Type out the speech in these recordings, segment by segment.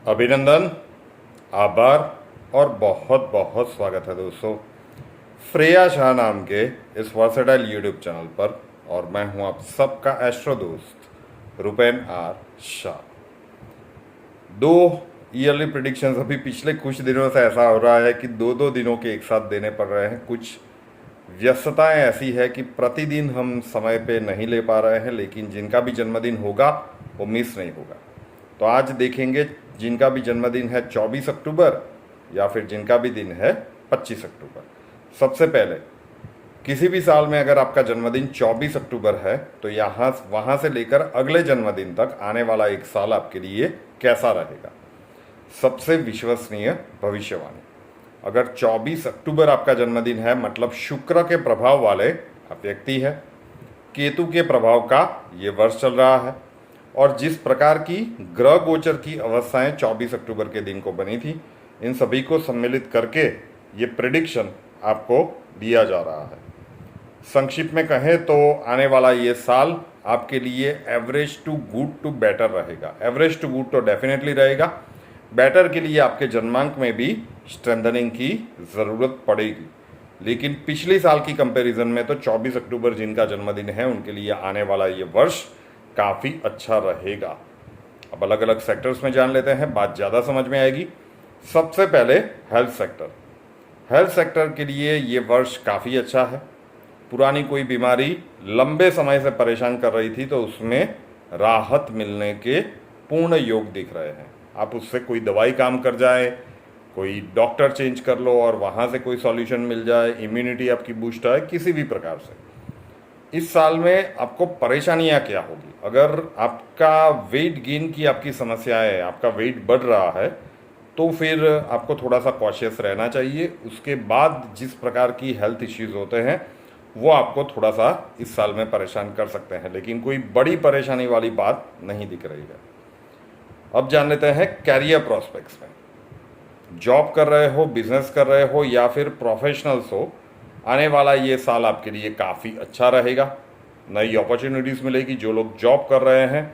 अभिनंदन, आभार और बहुत बहुत स्वागत है दोस्तों श्रेया शाह नाम के इस वर्सेटाइल यूट्यूब चैनल पर। और मैं हूं आप सबका एस्ट्रो दोस्त रुपेन आर शाह। दो ईयरली प्रिडिक्शंस अभी पिछले कुछ दिनों से ऐसा हो रहा है कि दो दो दिनों के एक साथ देने पड़ रहे हैं। कुछ व्यस्तताएं ऐसी है कि प्रतिदिन हम समय पे नहीं ले पा रहे हैं, लेकिन जिनका भी जन्मदिन होगा वो मिस नहीं होगा। तो आज देखेंगे जिनका भी जन्मदिन है 24 अक्टूबर या फिर जिनका भी दिन है 25 अक्टूबर। सबसे पहले किसी भी साल में अगर आपका जन्मदिन 24 अक्टूबर है तो यहाँ वहाँ से लेकर अगले जन्मदिन तक आने वाला एक साल आपके लिए कैसा रहेगा। सबसे विश्वसनीय भविष्यवाणी, अगर 24 अक्टूबर आपका जन्मदिन है मतलब शुक्र के प्रभाव वाले आप व्यक्ति है, केतु के प्रभाव का ये वर्ष चल रहा है और जिस प्रकार की ग्रह गोचर की अवस्थाएं 24 अक्टूबर के दिन को बनी थी, इन सभी को सम्मिलित करके ये प्रिडिक्शन आपको दिया जा रहा है। संक्षिप्त में कहें तो आने वाला ये साल आपके लिए average to good to better रहेगा। एवरेज टू गुड तो डेफिनेटली रहेगा, बेटर के लिए आपके जन्मांक में भी स्ट्रेंथनिंग की ज़रूरत पड़ेगी। लेकिन पिछले साल की कंपैरिजन में तो 24 अक्टूबर जिनका जन्मदिन है उनके लिए आने वाला ये वर्ष काफ़ी अच्छा रहेगा। अब अलग अलग सेक्टर्स में जान लेते हैं, बात ज़्यादा समझ में आएगी। सबसे पहले हेल्थ सेक्टर। हेल्थ सेक्टर के लिए ये वर्ष काफ़ी अच्छा है। पुरानी कोई बीमारी लंबे समय से परेशान कर रही थी तो उसमें राहत मिलने के पूर्ण योग दिख रहे हैं। आप उससे कोई दवाई काम कर जाए, कोई डॉक्टर चेंज कर लो और वहाँ से कोई सॉल्यूशन मिल जाए, इम्यूनिटी आपकी बूस्ट आए, किसी भी प्रकार से इस साल में आपको परेशानियां क्या होगी। अगर आपका वेट गेन की आपकी समस्या है, आपका वेट बढ़ रहा है, तो फिर आपको थोड़ा सा कॉशियस रहना चाहिए। उसके बाद जिस प्रकार की हेल्थ इश्यूज होते हैं वो आपको थोड़ा सा इस साल में परेशान कर सकते हैं, लेकिन कोई बड़ी परेशानी वाली बात नहीं दिख रही है। अब जान लेते हैं कैरियर प्रॉस्पेक्ट्स में। जॉब कर रहे हो, बिजनेस कर रहे हो या फिर प्रोफेशनल्स हो, आने वाला ये साल आपके लिए काफ़ी अच्छा रहेगा। नई अपॉर्चुनिटीज़ मिलेगी। जो लोग जॉब कर रहे हैं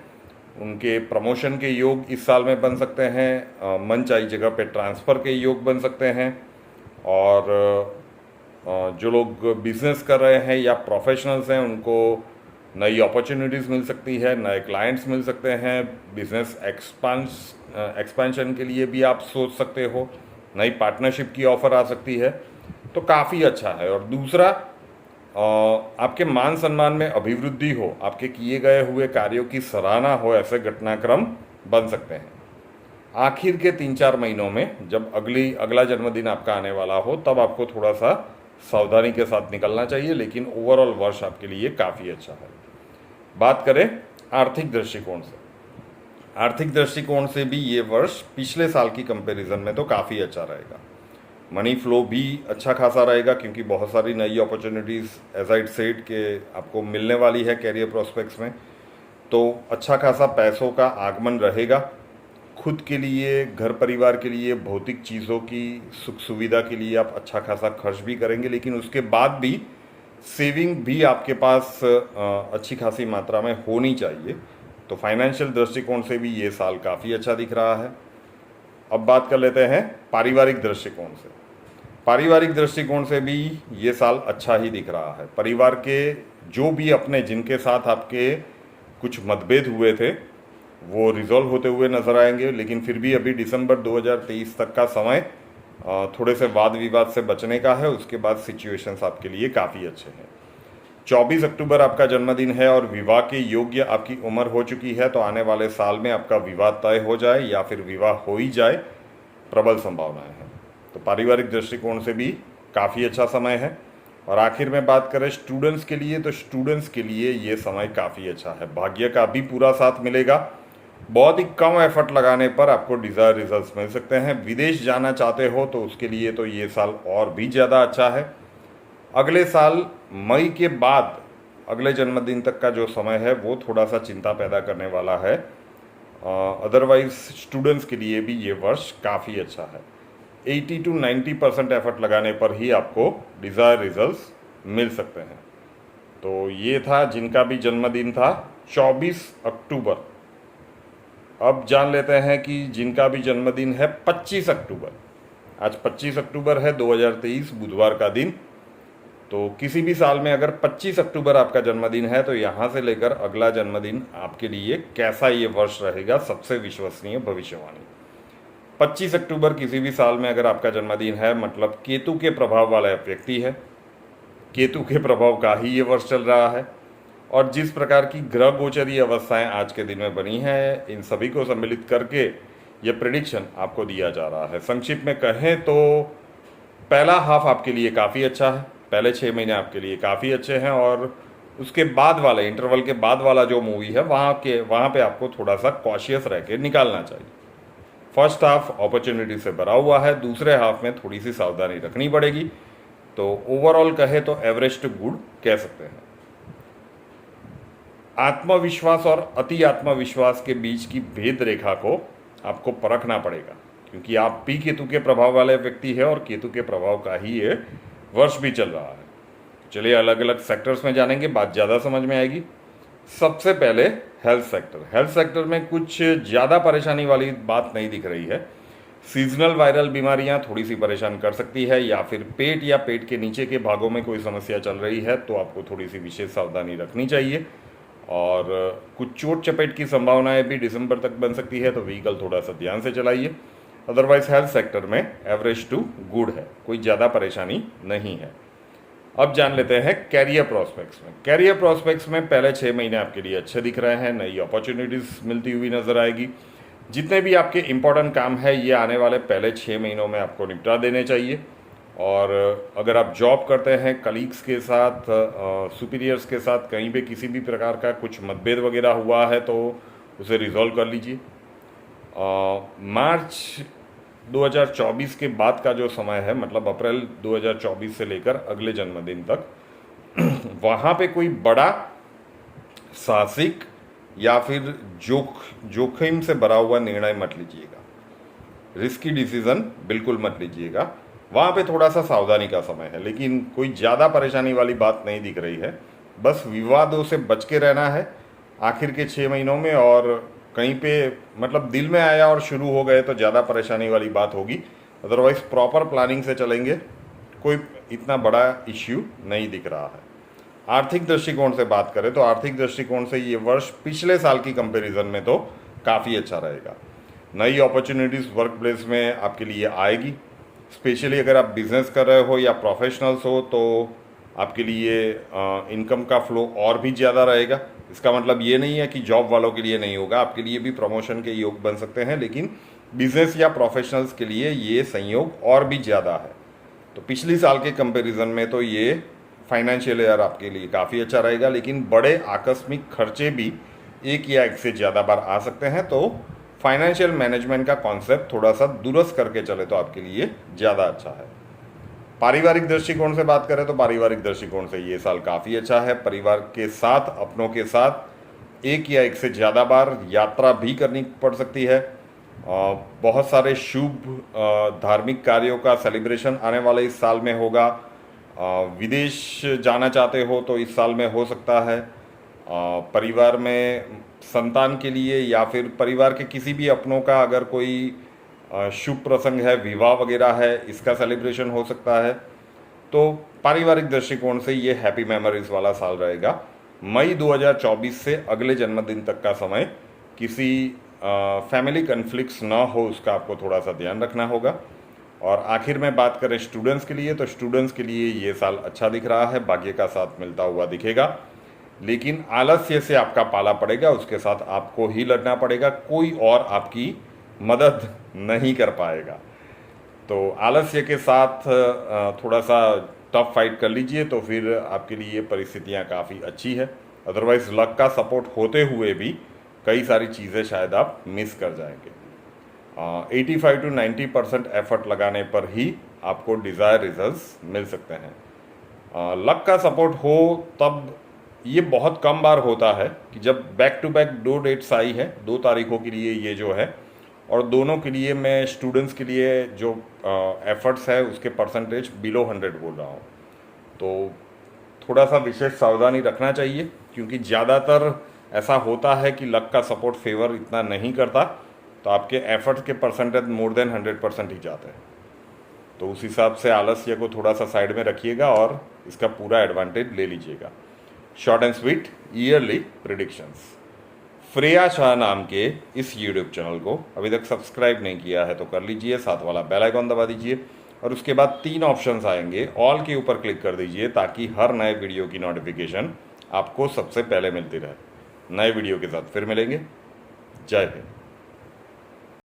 उनके प्रमोशन के योग इस साल में बन सकते हैं। मनचाही जगह पे ट्रांसफ़र के योग बन सकते हैं। और जो लोग बिजनेस कर रहे हैं या प्रोफेशनल्स हैं उनको नई अपॉर्चुनिटीज़ मिल सकती है, नए क्लाइंट्स मिल सकते हैं। बिजनेस एक्सपेंशन के लिए भी आप सोच सकते हो, नई पार्टनरशिप की ऑफ़र आ सकती है, तो काफ़ी अच्छा है। और दूसरा, आपके मान सम्मान में अभिवृद्धि हो, आपके किए गए हुए कार्यों की सराहना हो, ऐसे घटनाक्रम बन सकते हैं। आखिर के 3-4 महीनों में जब अगला जन्मदिन आपका आने वाला हो तब आपको थोड़ा सा सावधानी के साथ निकलना चाहिए, लेकिन ओवरऑल वर्ष आपके लिए काफ़ी अच्छा है। बात करें आर्थिक दृष्टिकोण से, आर्थिक दृष्टिकोण से भी ये वर्ष पिछले साल की कंपैरिजन में तो काफ़ी अच्छा रहेगा। मनी फ्लो भी अच्छा खासा रहेगा क्योंकि बहुत सारी नई अपॉर्चुनिटीज़ एज आई सेड के आपको मिलने वाली है कैरियर प्रोस्पेक्ट्स में, तो अच्छा खासा पैसों का आगमन रहेगा। खुद के लिए, घर परिवार के लिए, भौतिक चीज़ों की सुख सुविधा के लिए आप अच्छा खासा खर्च भी करेंगे, लेकिन उसके बाद भी सेविंग भी आपके पास अच्छी खासी मात्रा में होनी चाहिए। तो फाइनेंशियल दृष्टिकोण से भी ये साल काफ़ी अच्छा दिख रहा है। अब बात कर लेते हैं पारिवारिक दृष्टिकोण से। पारिवारिक दृष्टिकोण से भी ये साल अच्छा ही दिख रहा है। परिवार के जो भी अपने जिनके साथ आपके कुछ मतभेद हुए थे वो रिजॉल्व होते हुए नजर आएंगे, लेकिन फिर भी अभी दिसंबर 2023 तक का समय थोड़े से वाद विवाद से बचने का है। उसके बाद सिचुएशंस आपके लिए काफ़ी अच्छे हैं। 24 अक्टूबर आपका जन्मदिन है और विवाह के योग्य आपकी उम्र हो चुकी है, तो आने वाले साल में आपका विवाह तय हो जाए या फिर विवाह हो ही जाए, प्रबल संभावनाएं हैं। तो पारिवारिक दृष्टिकोण से भी काफ़ी अच्छा समय है। और आखिर में बात करें स्टूडेंट्स के लिए, तो स्टूडेंट्स के लिए ये समय काफ़ी अच्छा है। भाग्य का भी पूरा साथ मिलेगा। बहुत ही कम एफर्ट लगाने पर आपको डिज़ायर रिजल्ट्स मिल सकते हैं। विदेश जाना चाहते हो तो उसके लिए तो ये साल और भी ज़्यादा अच्छा है। अगले साल मई के बाद अगले जन्मदिन तक का जो समय है वो थोड़ा सा चिंता पैदा करने वाला है। अदरवाइज स्टूडेंट्स के लिए भी ये वर्ष काफ़ी अच्छा है। 80 to 90% एफर्ट लगाने पर ही आपको डिज़ायर रिजल्ट्स मिल सकते हैं। तो ये था जिनका भी जन्मदिन था 24 अक्टूबर। अब जान लेते हैं कि जिनका भी जन्मदिन है 25 अक्टूबर, आज 25 अक्टूबर है 2023 बुधवार का दिन। तो किसी भी साल में अगर 25 अक्टूबर आपका जन्मदिन है तो यहाँ से लेकर अगला जन्मदिन आपके लिए कैसा ये वर्ष रहेगा, सबसे विश्वसनीय भविष्यवाणी। 25 अक्टूबर किसी भी साल में अगर आपका जन्मदिन है मतलब केतु के प्रभाव वाला व्यक्ति है, केतु के प्रभाव का ही ये वर्ष चल रहा है। और जिस प्रकार की ग्रह गोचरीय अवस्थाएं आज के दिन में बनी हैं, इन सभी को सम्मिलित करके ये प्रिडिक्शन आपको दिया जा रहा है। संक्षिप्त में कहें तो पहला हाफ आपके लिए काफ़ी अच्छा है, पहले 6 महीने आपके लिए काफ़ी अच्छे हैं, और उसके बाद वाला इंटरवल के बाद वाला जो मूवी है वहाँ पे आपको थोड़ा सा कॉशियस रह के निकालना चाहिए। फर्स्ट हाफ अपॉर्चुनिटी से भरा हुआ है, दूसरे हाफ में थोड़ी सी सावधानी रखनी पड़ेगी। तो ओवरऑल कहे तो एवरेज टू गुड कह सकते हैं। आत्मविश्वास और अति आत्मविश्वास के बीच की भेद रेखा को आपको परखना पड़ेगा, क्योंकि आप भी केतु के प्रभाव वाले व्यक्ति है और केतु के प्रभाव का ही ये वर्ष भी चल रहा है। चलिए अलग अलग सेक्टर्स में जानेंगे, बात ज़्यादा समझ में आएगी। सबसे पहले हेल्थ सेक्टर। हेल्थ सेक्टर में कुछ ज़्यादा परेशानी वाली बात नहीं दिख रही है। सीजनल वायरल बीमारियां थोड़ी सी परेशान कर सकती है, या फिर पेट या पेट के नीचे के भागों में कोई समस्या चल रही है तो आपको थोड़ी सी विशेष सावधानी रखनी चाहिए। और कुछ चोट चपेट की संभावनाएं भी दिसंबर तक बन सकती है, तो व्हीकल थोड़ा सा ध्यान से चलाइए। अदरवाइज हेल्थ सेक्टर में एवरेज टू गुड है, कोई ज़्यादा परेशानी नहीं है। अब जान लेते हैं कैरियर प्रोस्पेक्ट्स में। कैरियर प्रोस्पेक्ट्स में पहले 6 महीने आपके लिए अच्छे दिख रहे हैं, नई अपॉर्चुनिटीज़ मिलती हुई नजर आएगी। जितने भी आपके इंपॉर्टेंट काम है ये आने वाले पहले 6 महीनों में आपको निपटा देने चाहिए। और अगर आप जॉब करते हैं कलीग्स के साथ, सुपीरियर्स के साथ कहीं पे किसी भी प्रकार का कुछ मतभेद वगैरह हुआ है तो उसे रिजॉल्व कर लीजिए। मार्च 2024 के बाद का जो समय है, मतलब अप्रैल 2024 से लेकर अगले जन्मदिन तक वहाँ पे कोई बड़ा साहसिक या फिर जोखिम से भरा हुआ निर्णय मत लीजिएगा, रिस्की डिसीजन बिल्कुल मत लीजिएगा। वहाँ पे थोड़ा सा सावधानी का समय है, लेकिन कोई ज़्यादा परेशानी वाली बात नहीं दिख रही है। बस विवादों से बच के रहना है आखिर के 6 महीनों में, और कहीं पे मतलब दिल में आया और शुरू हो गए तो ज़्यादा परेशानी वाली बात होगी। अदरवाइज प्रॉपर प्लानिंग से चलेंगे, कोई इतना बड़ा इश्यू नहीं दिख रहा है। आर्थिक दृष्टिकोण से बात करें तो आर्थिक दृष्टिकोण से ये वर्ष पिछले साल की कंपैरिजन में तो काफ़ी अच्छा रहेगा। नई अपॉर्चुनिटीज़ वर्क प्लेस में आपके लिए आएगी, स्पेशली अगर आप बिजनेस कर रहे हो या प्रोफेशनल्स हो तो आपके लिए इनकम का फ्लो और भी ज़्यादा रहेगा। इसका मतलब ये नहीं है कि जॉब वालों के लिए नहीं होगा, आपके लिए भी प्रमोशन के योग बन सकते हैं, लेकिन बिजनेस या प्रोफेशनल्स के लिए ये संयोग और भी ज़्यादा है। तो पिछली साल के कंपैरिजन में तो ये फाइनेंशियल ईयर आपके लिए काफ़ी अच्छा रहेगा, लेकिन बड़े आकस्मिक खर्चे भी एक या एक से ज़्यादा बार आ सकते हैं। तो फाइनेंशियल मैनेजमेंट का कॉन्सेप्ट थोड़ा सा दुरुस्त करके चले तो आपके लिए ज़्यादा अच्छा है। पारिवारिक दृष्टिकोण से बात करें तो पारिवारिक दृष्टिकोण से ये साल काफ़ी अच्छा है। परिवार के साथ, अपनों के साथ एक या एक से ज़्यादा बार यात्रा भी करनी पड़ सकती है। बहुत सारे शुभ धार्मिक कार्यों का सेलिब्रेशन आने वाले इस साल में होगा। विदेश जाना चाहते हो तो इस साल में हो सकता है। परिवार में संतान के लिए या फिर परिवार के किसी भी अपनों का अगर कोई शुभ प्रसंग है, विवाह वगैरह है, इसका सेलिब्रेशन हो सकता है। तो पारिवारिक दृष्टिकोण से ये हैप्पी मेमोरीज वाला साल रहेगा। मई 2024 से अगले जन्मदिन तक का समय किसी फैमिली कन्फ्लिक्ट्स ना हो, उसका आपको थोड़ा सा ध्यान रखना होगा। और आखिर में बात करें स्टूडेंट्स के लिए, तो स्टूडेंट्स के लिए ये साल अच्छा दिख रहा है, भाग्य का साथ मिलता हुआ दिखेगा, लेकिन आलस्य से आपका पाला पड़ेगा, उसके साथ आपको ही लड़ना पड़ेगा, कोई और आपकी मदद नहीं कर पाएगा। तो आलस्य के साथ थोड़ा सा टफ फाइट कर लीजिए तो फिर आपके लिए परिस्थितियाँ काफ़ी अच्छी है। अदरवाइज लक का सपोर्ट होते हुए भी कई सारी चीज़ें शायद आप मिस कर जाएंगे। 85 to 90% एफर्ट लगाने पर ही आपको डिज़ायर रिजल्ट्स मिल सकते हैं। लक का सपोर्ट हो तब ये बहुत कम बार होता है कि जब back to back 2 dates I है, 2 तारीखों के लिए ये जो है, और दोनों के लिए मैं स्टूडेंट्स के लिए जो एफर्ट्स है उसके परसेंटेज बिलो 100 बोल रहा हूँ। तो थोड़ा सा विशेष सावधानी रखना चाहिए, क्योंकि ज़्यादातर ऐसा होता है कि लक का सपोर्ट फेवर इतना नहीं करता, तो आपके एफर्ट्स के परसेंटेज मोर देन 100% ही जाते हैं। तो उस हिसाब से आलस्य को थोड़ा सा साइड में रखिएगा और इसका पूरा एडवांटेज ले लीजिएगा। Short and sweet yearly predictions. Shreya Shah नाम के इस यूट्यूब चैनल को अभी तक सब्सक्राइब नहीं किया है तो कर लीजिए, साथ वाला बेल आइकॉन दबा दीजिए और उसके बाद 3 ऑप्शंस आएंगे, ऑल के ऊपर क्लिक कर दीजिए ताकि हर नए वीडियो की नोटिफिकेशन आपको सबसे पहले मिलती रहे। नए वीडियो के साथ फिर मिलेंगे। जय हिंद।